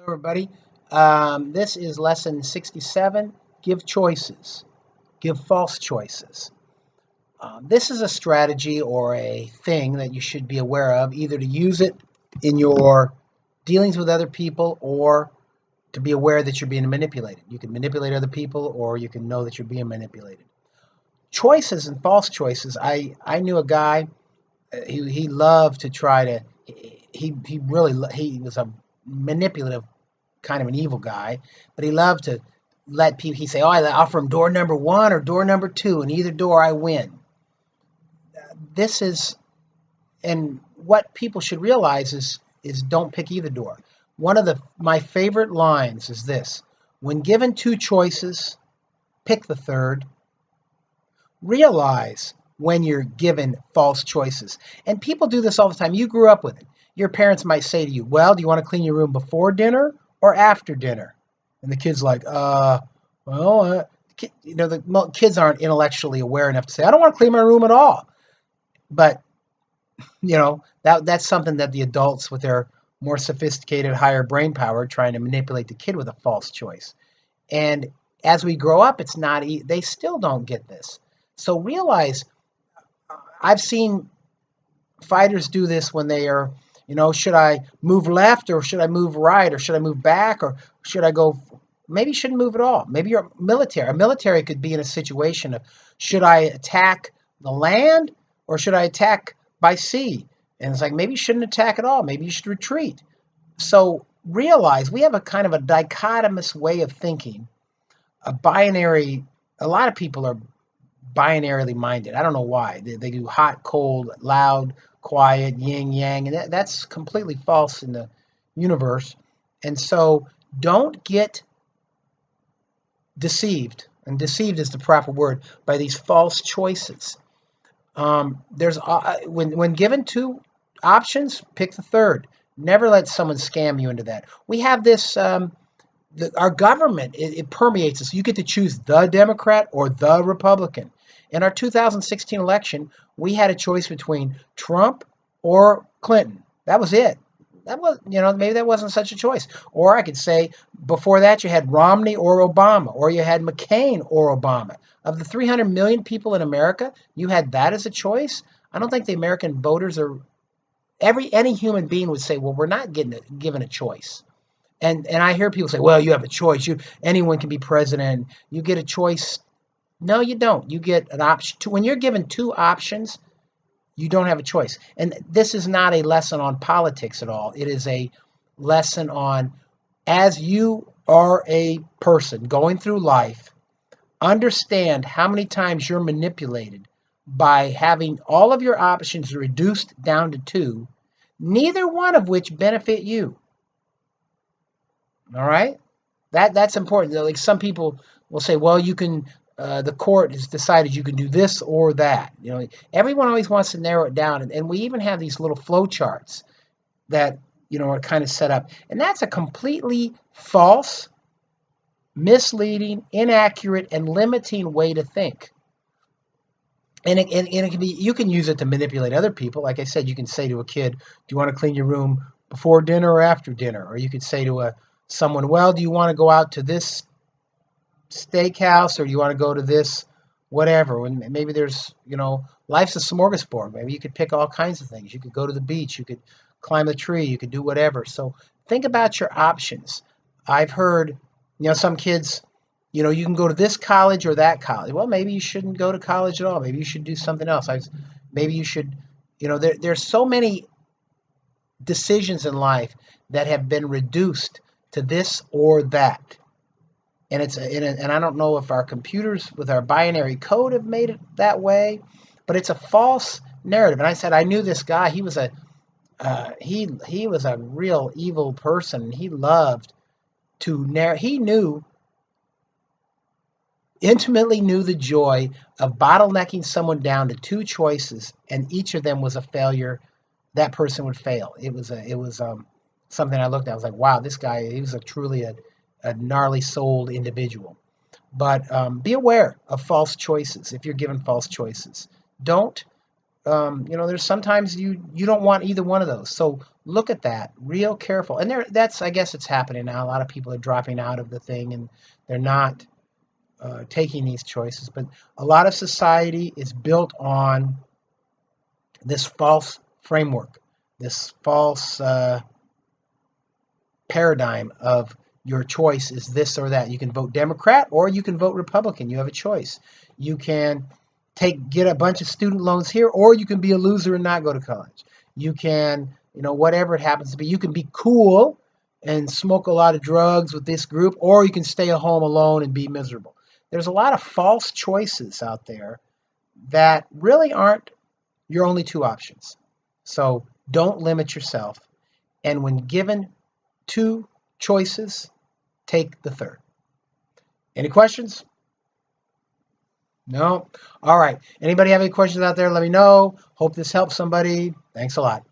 Everybody. This is lesson 67, give choices, give false choices. This is a strategy or a thing that you should be aware of, either to use it in your dealings with other people or to be aware that you're being manipulated. You can manipulate other people or you can know that you're being manipulated. Choices and false choices. I knew a guy, he loved to try to, he was a manipulative kind of an evil guy, but he loved to let people, he'd say, oh, I offer him door number 1 or door number 2, and either door I win. This is, and what people should realize is don't pick either door. One of my favorite lines is this: when given 2 choices, pick the third. Realize when you're given false choices. And people do this all the time. You grew up with it. Your parents might say to you, well, do you want to clean your room before dinner or after dinner? And the kid's like, the kids aren't intellectually aware enough to say, I don't want to clean my room at all. But, that's something that the adults with their more sophisticated, higher brain power are trying to manipulate the kid with a false choice. And as we grow up, it's not, they still don't get this. So realize, I've seen fighters do this when they are, should I move left or should I move right or should I move back or should I go, maybe you shouldn't move at all. Maybe you're military. A military could be in a situation of, should I attack the land or should I attack by sea? And it's like, maybe you shouldn't attack at all. Maybe you should retreat. So realize we have a kind of a dichotomous way of thinking, a binary. A lot of people are binarily minded. I don't know why. They do hot, cold, loud, quiet, yin, yang, and that's completely false in the universe. And so don't get deceived, and deceived is the proper word, by these false choices. There's when given 2 options, pick the third. Never let someone scam you into that. We have this, our government, it permeates us. You get to choose the Democrat or the Republican. In our 2016 election, we had a choice between Trump or Clinton. That was it. That was, maybe that wasn't such a choice. Or I could say before that you had Romney or Obama, or you had McCain or Obama. Of the 300 million people in America, you had that as a choice. I don't think the American voters are, any human being would say, well, we're not given a choice. And I hear people say, well, you have a choice. Anyone can be president. You get a choice. No, you don't. You get an option. When you're given 2 options, you don't have a choice. And this is not a lesson on politics at all. It is a lesson on, as you are a person going through life, understand how many times you're manipulated by having all of your options reduced down to 2, neither one of which benefit you. All right? That's important. Like some people will say, well, you can, the court has decided you can do this or that. Everyone always wants to narrow it down. And we even have these little flow charts that, are kind of set up. And that's a completely false, misleading, inaccurate, and limiting way to think. And it can be, you can use it to manipulate other people. Like I said, you can say to a kid, do you want to clean your room before dinner or after dinner? Or you could say to someone, well, do you want to go out to this steakhouse or do you want to go to this whatever? When maybe there's, life's a smorgasbord. Maybe you could pick all kinds of things. You could go to the beach. You could climb a tree. You could do whatever. So think about your options. I've heard, some kids, you can go to this college or that college. Well, maybe you shouldn't go to college at all. Maybe you should do something else. Maybe you should, there's so many decisions in life that have been reduced to this or that. And and I don't know if our computers with our binary code have made it that way, but it's a false narrative. And I said, I knew this guy. He was he was a real evil person. He loved to intimately knew the joy of bottlenecking someone down to 2 choices, and each of them was a failure. That person would fail. It was something I looked at. I was like, wow, this guy, he was truly a gnarly souled individual. But be aware of false choices if you're given false choices. Don't, there's sometimes you don't want either one of those. So look at that real careful. And that's, I guess it's happening now. A lot of people are dropping out of the thing and they're not taking these choices. But a lot of society is built on this false framework, this false paradigm of your choice is this or that. You can vote Democrat or you can vote Republican. You have a choice. You can get a bunch of student loans here, or you can be a loser and not go to college. You can, whatever it happens to be. You can be cool and smoke a lot of drugs with this group, or you can stay at home alone and be miserable. There's a lot of false choices out there that really aren't your only two options. So don't limit yourself. And when given two choices, take the third. Any questions? No? All right. Anybody have any questions out there? Let me know. Hope this helps somebody. Thanks a lot.